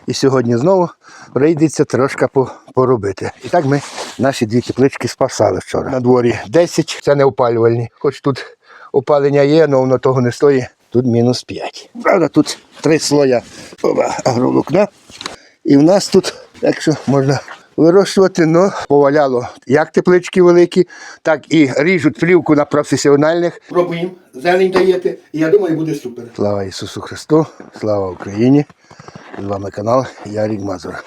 І сьогодні знову прийдеться трошки поробити. І так ми наші дві теплички спасали вчора. На дворі 10, це не опалювальні. Хоч тут опалення є, але воно того не стоїть. Тут мінус 5. Правда, тут 3 слоя агроволокна. І в нас тут, якщо можна вирощувати, но поваляло як теплички великі, так і ріжуть плівку на професіональних. Пробуємо, зелень даєте, і я думаю, буде супер. Слава Ісусу Христу, слава Україні. З вами канал Ярик Мазур.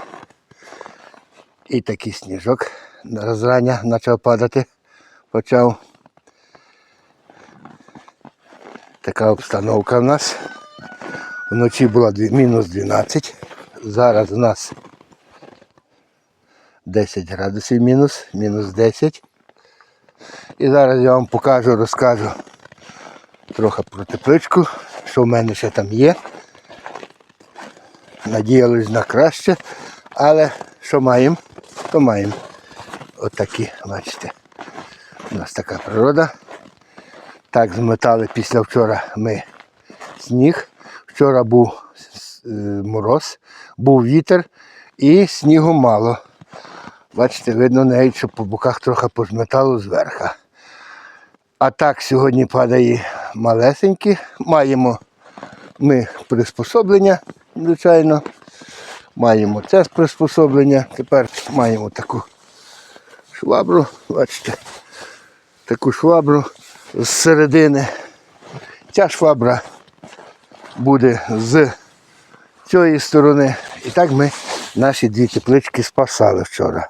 І такий сніжок розрання почав падати. Така обстановка в нас. Вночі була мінус 12. Зараз у нас 10 градусів мінус 10. І зараз я вам покажу, розкажу трохи про тепличку, що в мене ще там є. Надіялись на краще, але що маємо, то маємо. Отакі, бачите, у нас така природа. Так зметали після вчора ми сніг. Вчора був мороз, був вітер і снігу мало. Бачите, видно навіть, що по боках трохи позметало зверху. А так сьогодні падає малесенькі. Маємо ми приспособлення, звичайно. Маємо це приспособлення. Тепер маємо таку швабру, бачите, таку швабру з середини. Ця швабра буде з цієї сторони. І так ми наші дві теплички спасали вчора.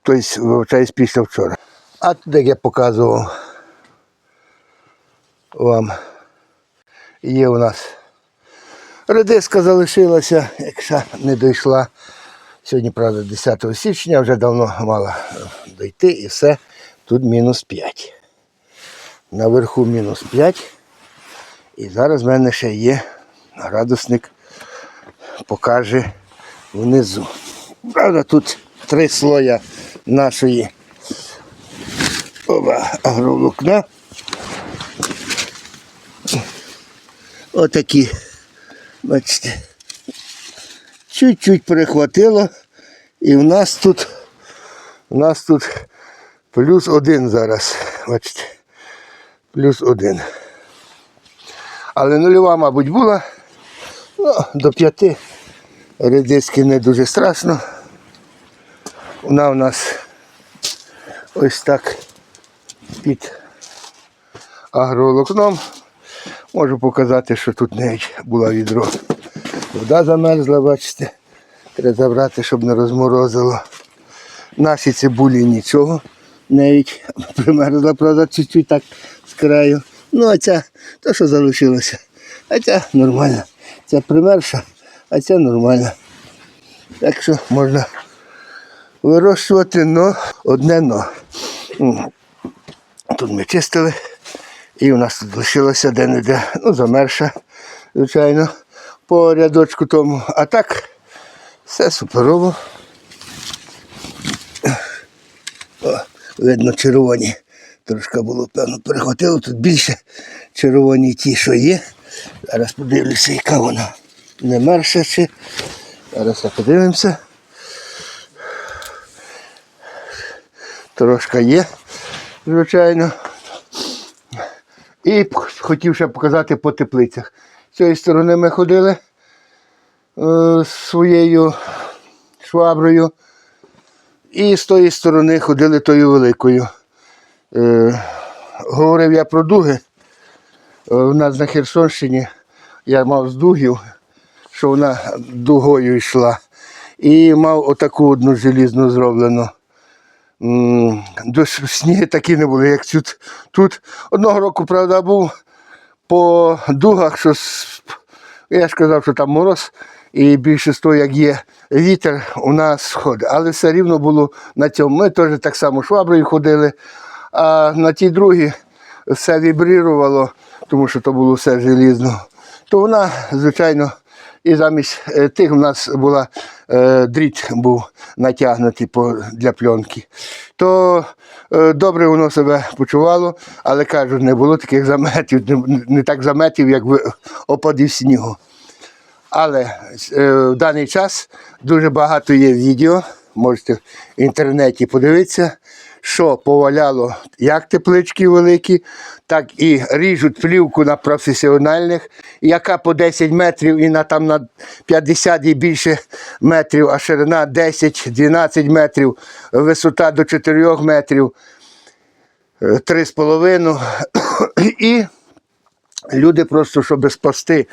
Тобто, вибачаюсь, після вчора. А тут, як я показував вам, є у нас редиска залишилася, якщо не дійшла. Сьогодні, правда, 10 січня, вже давно мала дійти і все. Тут мінус 5. Наверху мінус 5. І зараз в мене ще є градусник, покаже внизу. Правда, тут 3 слоя нашої агроволокна. Отакі, бачите, чуть-чуть перехватило. І в нас тут плюс 1 зараз, бачите, плюс 1. Але нульова, мабуть, була, до 5 редиски не дуже страшно. Вона у нас ось так під агроволокном. Можу показати, що тут навіть була відро. Вода замерзла, бачите. Треба забрати, щоб не розморозило. Наші цибулі нічого. Навіть примерзла, правда, чуть-чуть так з краю. Ну, а ця, то що залишилося. А ця нормальна. Ця примерша, а ця нормальна. Так що можна вирощувати, но одне но. Тут ми чистили. І у нас тут лишилося де-не-де, замерша, звичайно, по рядочку тому. А так, все суперово. Видно, червоні. Трошки було, певно, перехватило. Тут більше червоні ті, що є. Зараз подивлюся, яка вона. Не мерша чи. Зараз подивимося. Трошки є, звичайно. І хотів ще показати по теплицях. З цієї сторони ми ходили своєю шваброю. І з тої сторони ходили тою великою. Говорив я про дуги. У нас на Херсонщині я мав з дугів, що вона дугою йшла. І мав отаку одну желізну зроблену. Сніги такі не були, як тут. Одного року, правда, був по дугах, що я ж казав, що там мороз, і більшість, як є вітер, у нас сходить. Але все рівно було на цьому. Ми теж так само шваброю ходили, а на тій другій все вібрирувало, тому що то було все желізно. То вона, звичайно, і замість тих у нас була дріт був натягнутий для пленки. То добре воно себе почувало, але, кажу, не було таких заметів, не так заметів, як опадів снігу. Але в даний час дуже багато є відео, можете в інтернеті подивитися, що поваляло як теплички великі, так і ріжуть плівку на професіональних, яка по 10 метрів і на 50 і більше метрів, а ширина 10-12 метрів, висота до 4 метрів, 3,5. І люди просто, щоб спасти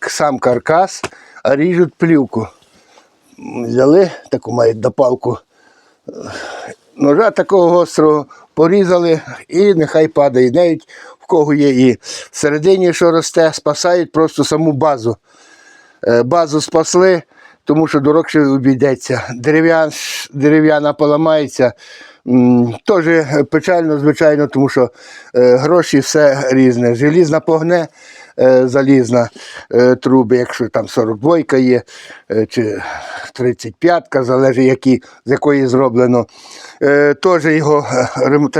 сам каркас, ріжуть плівку. Взяли таку мають допалку ножа такого гострого, порізали і нехай падає. Навіть в кого є і всередині, що росте, спасають просто саму базу. Базу спасли, тому що дорогше обійдеться. Дерев'яна поламається. Теж печально, звичайно, тому що гроші все різне. Желізна погне, залізна труби, якщо там 42-ка є, чи 35-ка, залежить з якої зроблено. Теж його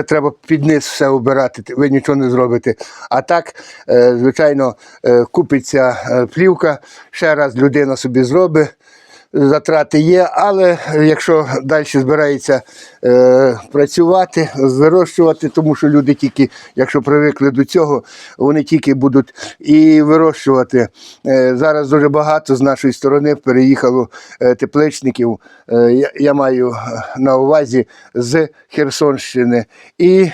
треба під низ все обирати, ви нічого не зробите. А так, звичайно, купиться плівка, ще раз людина собі зробить. Затрати є, але якщо далі збирається працювати, вирощувати, тому що люди тільки, якщо привикли до цього, вони тільки будуть і вирощувати. Зараз дуже багато з нашої сторони переїхало тепличників, я маю на увазі з Херсонщини. І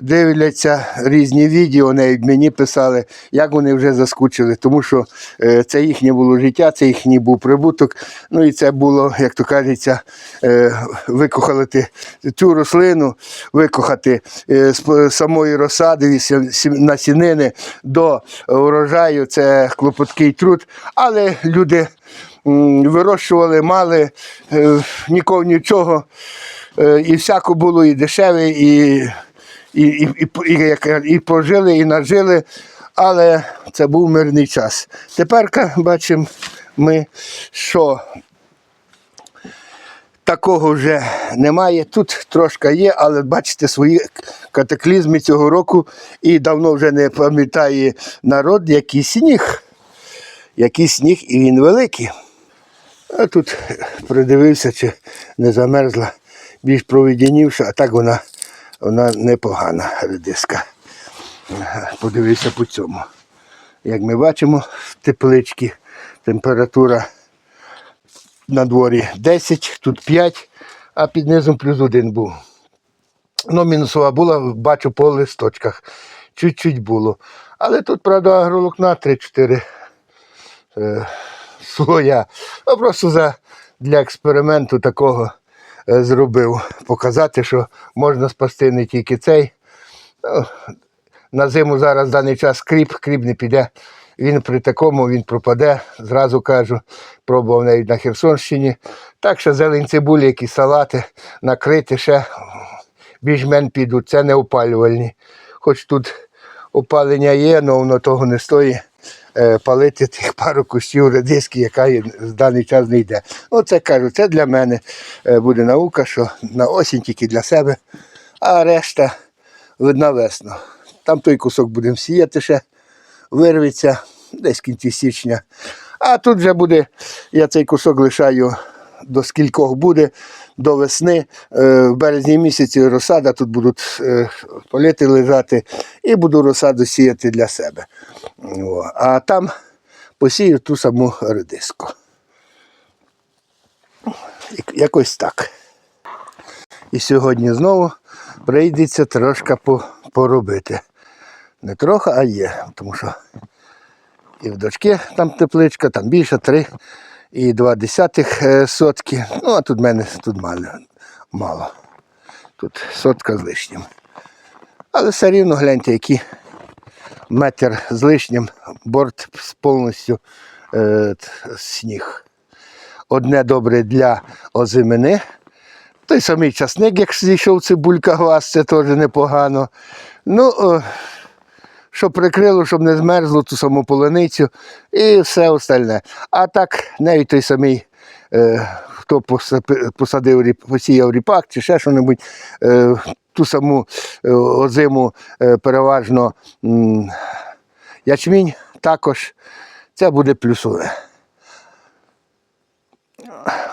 дивляться різні відео, навіть мені писали, як вони вже заскучили, тому що це їхнє було життя, це їхній був прибуток. Ну і це було, як то кажеться, викохати цю рослину, викохати з самої розсади, насінини до урожаю, це клопоткий труд, але люди вирощували, мали, нікого нічого, і всяко було, і дешеве, і пожили, і нажили, але це був мирний час. Тепер бачимо ми, що такого вже немає. Тут трошки є, але бачите свої катаклізми цього року, і давно вже не пам'ятає народ, який сніг. Який сніг, і він великий. А тут придивився, чи не замерзла, більш провідянівша, а так вона непогана редиска. Подивився по цьому. Як ми бачимо, в тепличці температура на дворі 10, тут 5, а під низом +1 був. Ну, мінусова була, бачу по листочках. Чуть-чуть було. Але тут, правда, агроволокна 3-4 слоя. А просто для експерименту такого зробив. Показати, що можна спасти не тільки цей. Ну, на зиму зараз в даний час кріп не піде. Він при такому, він пропаде, зразу кажу, пробував навіть на Херсонщині. Так що зелень цибулі, якісь салати, накрити ще більш-менш підуть, це не опалювальні. Хоч тут опалення є, але воно того не стоїть палити тих пару кущів редиски, яка в даний час не йде. Оце кажу, це для мене буде наука, що на осінь тільки для себе, а решта видна весну. Там той кусок будемо сіяти ще, вирветься десь в кінці січня. А тут вже буде, я цей кусок лишаю до скількох буде, до весни. В березні місяці розсада, тут будуть полити лежати і буду розсаду сіяти для себе. А там посію ту саму редиску. Якось так. І сьогодні знову прийдеться трошки поробити. Не трохи, а є, тому що і в дочки там тепличка, там більше 3,2 сотки. Ну, а тут в мене мало. Тут сотка з лишнім. Але все рівно, гляньте, який метр з лишнім, борт повністю сніг. Одне добре для озимини. Той самий часник, як зійшов цибулька глаз, це теж непогано. Ну, щоб прикрило, щоб не змерзло ту саму полуницю і все остальне. А так, навіть той самий, хто посіяв ріпак чи ще що-небудь, ту саму озиму переважно ячмінь також, це буде плюсове.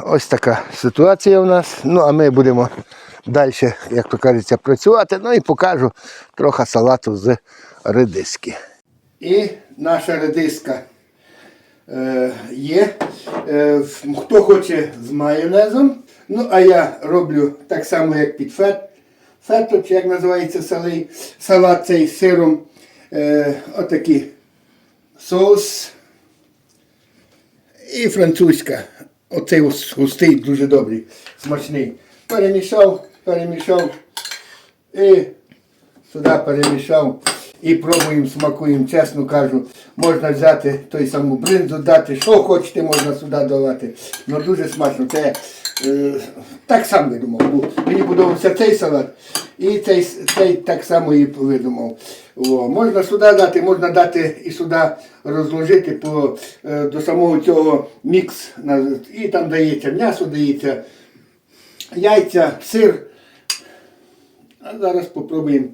Ось така ситуація у нас. Ну, а ми будемо далі, як то кажеться, працювати. Ну і покажу трохи салату з редиски. І наша редиска є. Хто хоче з майонезом. Ну, а я роблю так само, як під фето, чи як називається салат цей з сиром. Отакий соус. І французька. Оцей густий, дуже добрий, смачний. Перемішав і сюди перемішав. І пробуємо, смакуємо, чесно кажу. Можна взяти той саму бринзу, дати, що хочете, можна сюди давати. Ну дуже смачно. Це так само видумав. Мені подобався цей салат і цей так само і видумав. Можна сюди дати, можна дати і сюди розложити до самого цього мікс. І там дається м'ясо, дається яйця, сир. А зараз спробуємо.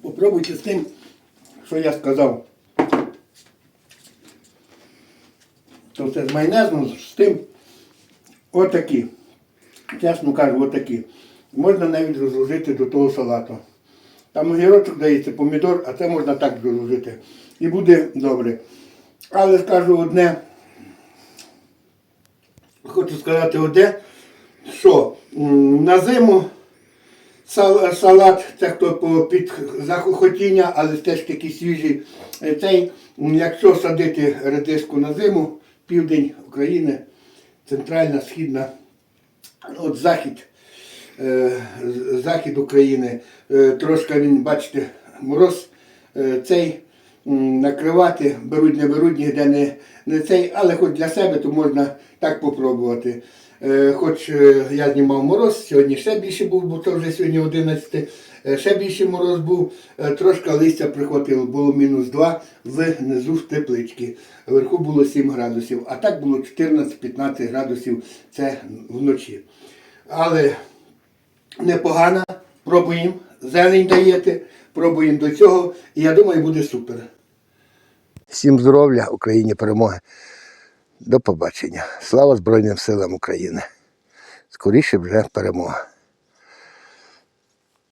Попробуйте з тим, що я сказав. То це з майонезом, з тим отакі. Чесно кажу, отакі. Можна навіть розложити до того салату. Там огірочок дається, помідор, а це можна так розложити. І буде добре. Але скажу одне, хочу сказати одне, що на зиму салат, це хто під захохотіння, але теж такі свіжі. Якщо садити редиску на зиму, південь України, центральна, східна, от захід України, трошки він, бачите, мороз, цей накривати, беруть, не беруть, ніде не цей, але хоч для себе, то можна так попробувати. Хоч я знімав мороз, сьогодні ще більше був, бо то вже сьогодні 11, ще більше мороз був, трошки листя прихватило, було -2 внизу в тепличці, вверху було 7 градусів, а так було 14-15 градусів, це вночі. Але непогано, пробуємо, зелень даєте, пробуємо до цього, і я думаю, буде супер. Всім здоров'я, Україні перемоги. До побачення. Слава Збройним силам України. Скоріше вже перемога.